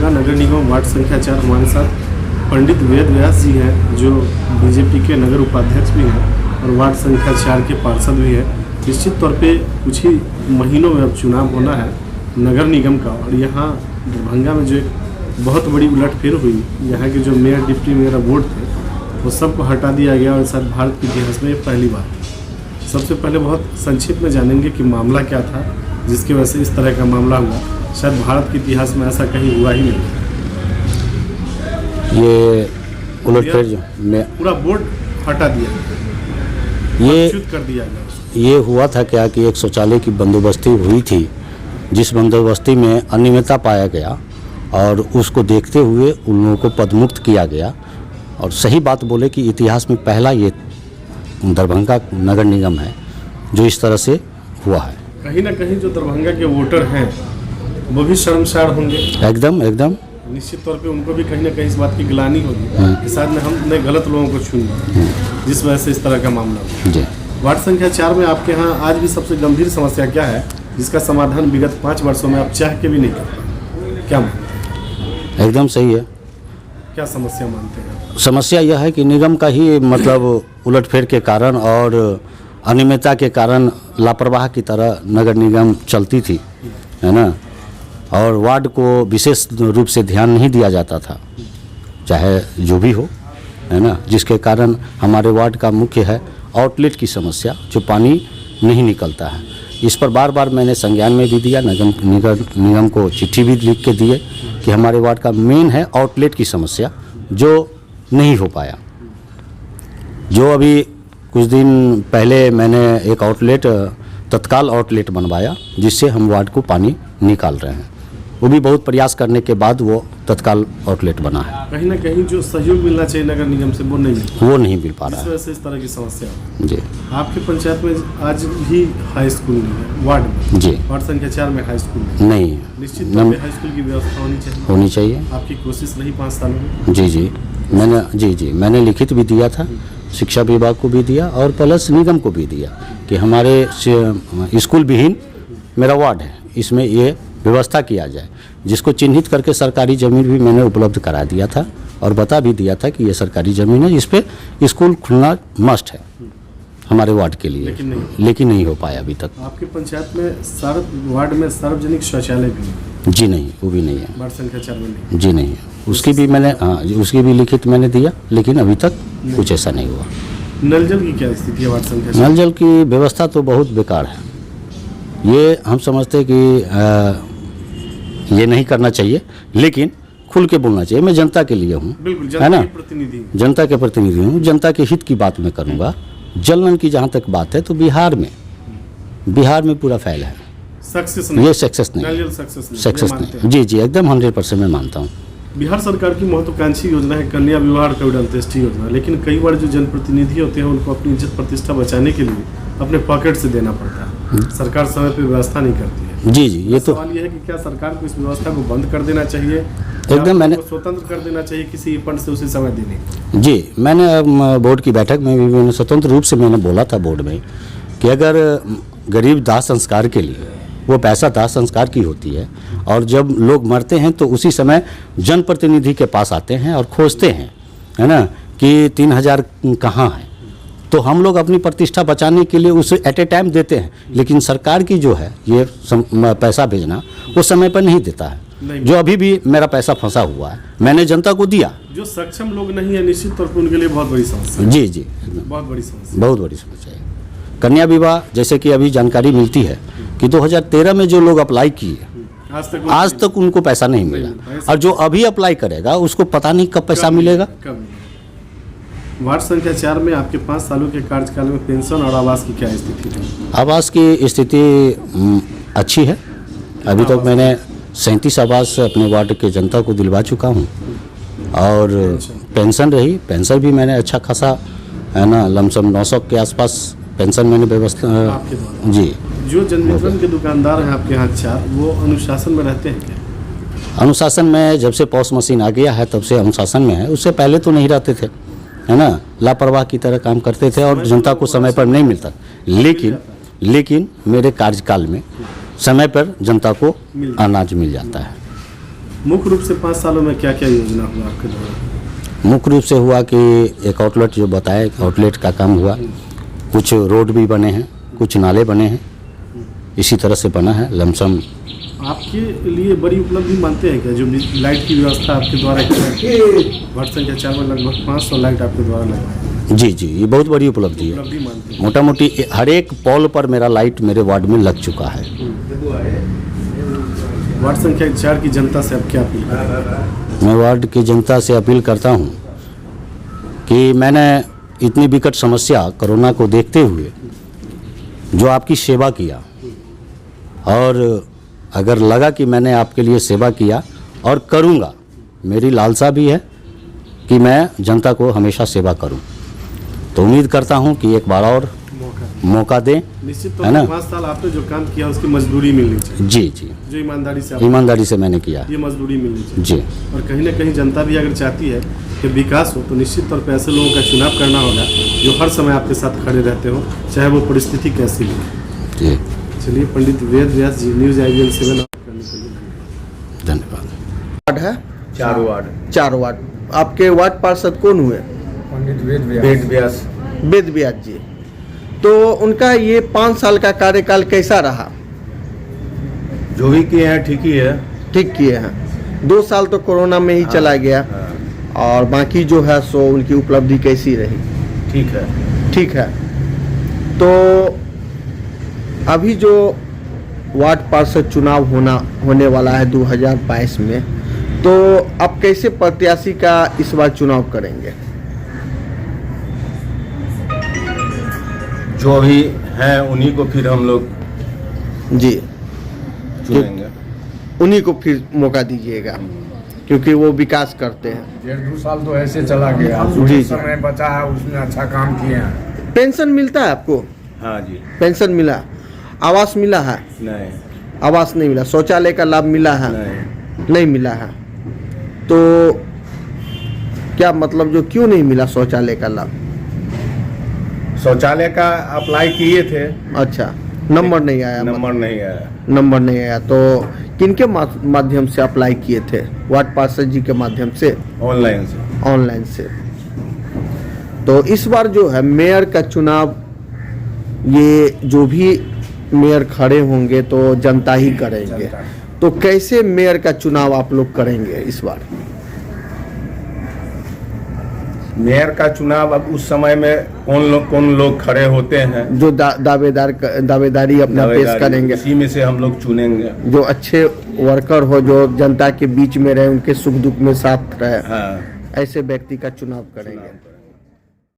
दरभंगा नगर निगम ward संख्या 4 हमारे साथ पंडित वेद व्यास जी हैं, जो बीजेपी के नगर उपाध्यक्ष भी हैं और वार्ड संख्या 4 के पार्षद भी हैं। निश्चित तौर पे कुछ ही महीनों में अब चुनाव होना है नगर निगम का, और यहाँ दरभंगा में जो एक बहुत बड़ी उलटफेर हुई, यहाँ के जो मेयर डिप्टी मेयर बोर्ड थे वो सबको हटा दिया गया, और शायद भारत के इतिहास में पहली बार। सबसे पहले बहुत संक्षिप्त में जानेंगे कि मामला क्या था जिसकी वजह से इस तरह का मामला हुआ। शायद भारत के इतिहास में ऐसा कहीं हुआ ही नहीं। ये उलटफेर जो पूरा बोर्ड हटा दिया, ये कर दिया गया। ये हुआ था क्या कि एक शौचालय की बंदोबस्ती हुई थी, जिस बंदोबस्ती में अनियमितता पाया गया और उसको देखते हुए उन लोगों को पदमुक्त किया गया। और सही बात बोले कि इतिहास में पहला ये दरभंगा नगर निगम है जो इस तरह से हुआ है। कहीं ना कहीं जो दरभंगा के वोटर हैं वो भी शर्मसार होंगे। एकदम एकदम निश्चित तौर पे उनको भी कहीं ना कहीं इस बात की ग्लानि होगी कि शायद में हमने गलत लोगों को चुन लिया, जिस वजह से इस तरह का मामला हुआ। जी। वार्ड संख्या 4 में आपके यहाँ आज भी सबसे गंभीर समस्या क्या है जिसका समाधान विगत 5 वर्षों में आप चाह के भी नहीं कर पाए? क्या एकदम सही है। क्या समस्या मानते हैं? समस्या यह है कि निगम का ही मतलब उलटफेर के कारण और अनियमितता के कारण लापरवाह की तरह नगर निगम चलती थी, है ना, और वार्ड को विशेष रूप से ध्यान नहीं दिया जाता था, चाहे जो भी हो, है ना, जिसके कारण हमारे वार्ड का मुख्य है आउटलेट की समस्या, जो पानी नहीं निकलता है। इस पर बार बार मैंने संज्ञान में भी दिया, निगम को चिट्ठी भी लिख के दिए कि हमारे वार्ड का मेन है आउटलेट की समस्या, जो नहीं हो पाया। जो अभी कुछ दिन पहले मैंने एक आउटलेट तत्काल आउटलेट बनवाया जिससे हम वार्ड को पानी निकाल रहे हैं। वो भी बहुत प्रयास करने के बाद वो तत्काल आउटलेट बना है। कहीं ना कहीं जो सहयोग मिलना चाहिए नगर निगम से वो नहीं मिल पा रहा है। इस वजह से इस तरह की समस्या है। जी। आपकी पंचायत में आज भी हाई स्कूल नहीं है वार्ड में? जी। वार्ड संख्या 4 में हाई स्कूल नहीं है। निश्चित तौर पे हाई स्कूल की व्यवस्था होनी चाहिए। आपकी कोशिश रही 5 सालों में? जी, मैंने लिखित भी दिया था, शिक्षा विभाग को भी दिया और प्लस निगम को भी दिया कि हमारे स्कूल विहीन मेरा वार्ड है, इसमें ये व्यवस्था किया जाए, जिसको चिन्हित करके सरकारी ज़मीन भी मैंने उपलब्ध करा दिया था और बता भी दिया था कि ये सरकारी ज़मीन है, इस पे स्कूल खुलना मस्ट है हमारे वार्ड के लिए, लेकिन नहीं हो पाया अभी तक। आपकी पंचायत में वार्ड में सार्वजनिक शौचालय भी है? जी नहीं, वो भी नहीं है। वार्ड संख्या 4 में नहीं? जी नहीं है। उसकी भी मैंने उसकी भी लिखित मैंने दिया, लेकिन अभी तक कुछ ऐसा नहीं हुआ। नल जल की क्या स्थिति है वार्ड संख्या 4? नल जल की व्यवस्था तो बहुत बेकार है। ये हम समझते हैं कि ये नहीं करना चाहिए, लेकिन खुल के बोलना चाहिए। मैं जनता के लिए हूँ, है ना, जनता के प्रतिनिधि हूँ, जनता के हित की बात मैं करूँगा। जल नल की जहाँ तक बात है तो बिहार में पूरा फैल है, ये सक्सेस नहीं। जी, एकदम 100% मैं मानता हूँ। बिहार सरकार की महत्वाकांक्षी योजना है कन्या विवाह कौड़ अंत्येष्टि योजना, लेकिन कई बार जो जनप्रतिनिधि होते हैं उनको अपनी इज्जत प्रतिष्ठा बचाने के लिए अपने पॉकेट से देना पड़ता है। सरकार समय पर व्यवस्था नहीं करती है। जी, ये तो सवाल ये है कि क्या सरकार को इस व्यवस्था को बंद कर देना चाहिए, एकदम मैंने स्वतंत्र कर देना चाहिए किसी फंड से उसी समय देने? जी, मैंने बोर्ड की बैठक में भी मैंने स्वतंत्र रूप से मैंने बोला था बोर्ड में कि अगर गरीब दाह संस्कार के लिए वो पैसा दाह संस्कार की होती है और जब लोग मरते हैं तो उसी समय जनप्रतिनिधि के पास आते हैं और खोजते हैं, है ना, कि 3000 कहाँ है, तो हम लोग अपनी प्रतिष्ठा बचाने के लिए उसे एट ए टाइम देते हैं, लेकिन सरकार की जो है ये पैसा भेजना वो समय पर नहीं देता है। जो अभी भी मेरा पैसा फंसा हुआ है मैंने जनता को दिया। जो सक्षम लोग नहीं है निश्चित तौर पर उनके लिए बहुत बड़ी समस्या। जी, बहुत बड़ी समस्या है। कन्या विवाह जैसे कि अभी जानकारी मिलती है कि 2013 में जो लोग अप्लाई किए आज तक उनको पैसा नहीं मिला, और जो अभी अप्लाई करेगा उसको पता नहीं कब पैसा मिलेगा। वार्ड संख्या 4 में आपके 5 सालों के कार्यकाल में पेंशन और आवास की क्या स्थिति है? आवास की स्थिति अच्छी है। अभी तक मैंने 37 आवास अपने वार्ड के जनता को दिलवा चुका हूँ, और पेंशन भी मैंने अच्छा खासा, है ना, लमसम 900 के आसपास पेंशन मैंने व्यवस्था। जी। जो जनवितरण के दुकानदार हैं आपके यहाँ 4, वो अनुशासन में रहते हैं क्या? अनुशासन में जब से पॉस मशीन आ गया है तब से अनुशासन में है, उससे पहले तो नहीं रहते थे, है ना, लापरवाह की तरह काम करते थे और जनता को समय पर नहीं मिलता। लेकिन मेरे कार्यकाल में समय पर जनता को अनाज मिल जाता है। मुख्य रूप से 5 सालों में क्या क्या योजना हुआ आपके द्वारा? मुख्य रूप से हुआ कि एक आउटलेट जो बताया, आउटलेट का काम हुआ, कुछ रोड भी बने हैं, कुछ नाले बने हैं, इसी तरह से बना है लमसम। आपके लिए बड़ी उपलब्धि मानते हैं क्या जो लाइट की व्यवस्था आपके द्वारा की है? वार्ड संख्या 4 में लगभग 500 लाइट आपके द्वारा लगवाया है। जी जी, ये बहुत बड़ी उपलब्धि है। उपलब्धि मानते हैं। मोटा मोटी हर एक पॉल पर मेरा लाइट मेरे वार्ड में लग चुका है। वार्ड संख्या 4 की जनता से आप क्या अपील करेंगे? मैं वार्ड की जनता से अपील करता हूँ कि मैंने इतनी विकट समस्या कोरोना को देखते हुए जो आपकी सेवा किया, और अगर लगा कि मैंने आपके लिए सेवा किया और करूँगा, मेरी लालसा भी है कि मैं जनता को हमेशा सेवा करूँ, तो उम्मीद करता हूँ कि एक बार और मौका दें। निश्चित है तौर ना? पर 5 साल आपने जो काम किया उसकी मजदूरी मिलनी चाहिए। जी जी, जो ईमानदारी से ईमानदारी से मैंने किया। ये मजदूरी मिलनी चाहिए। जी, और कहीं ना कहीं जनता भी अगर चाहती है कि विकास हो, तो निश्चित तौर पर ऐसे लोगों का चुनाव करना होगा जो हर समय आपके साथ खड़े रहते हो, चाहे वो परिस्थिति कैसी भी हो। जी, चलिए, पंडित वेद व्यास जी, न्यूज़ IVL 7 धन्यवाद। वार्ड है 4 वार्ड 4 वार्ड। आपके वार्ड पार्षद कौन हुए? पंडित वेद व्यास। वेद व्यास जी। तो उनका ये 5 साल का कार्यकाल कैसा रहा? जो भी किए हैं ठीक ही है। ठीक किए हैं। 2 साल तो कोरोना में ही चला गया, और बाकी जो है सो उनकी उपलब्धि कैसी रही? ठीक है। ठीक है। तो अभी जो वार्ड पार्षद चुनाव होने वाला है 2022 में, तो आप कैसे प्रत्याशी का इस बार चुनाव करेंगे? जो भी हैं उन्हीं को फिर हम लोग जी, चुनेंगे। उन्हीं को फिर मौका दीजिएगा, क्योंकि वो विकास करते हैं। 1.5 साल तो ऐसे चला गया, जी, जो जी। समय बचा है उसमें अच्छा काम किए हैं। पेंशन मिलता है आपको? हाँ जी। पेंशन मिला? आवास मिला है? नहीं आवास नहीं मिला। शौचालय का लाभ मिला है? नहीं मिला है। तो क्या मतलब, जो क्यों नहीं मिला शौचालय का लाभ? शौचालय का अप्लाई किए थे, अच्छा, नंबर नहीं आया? नंबर नहीं आया। नंबर नहीं आया। तो किनके माध्यम से अप्लाई किए थे? वार्ड पार्षद जी के माध्यम से? ऑनलाइन से। ऑनलाइन से। तो इस बार जो है मेयर का चुनाव, ये जो भी मेयर खड़े होंगे तो जनता ही करेंगे, तो कैसे मेयर का चुनाव आप लोग करेंगे इस बार? मेयर का चुनाव अब उस समय में कौन लोग खड़े होते हैं, जो दावेदारी अपना पेश करेंगे, इसी में से हम लोग चुनेंगे। जो अच्छे वर्कर हो, जो जनता के बीच में रहे, उनके सुख दुख में साथ रहे, हाँ। ऐसे व्यक्ति का चुनाव करेंगे।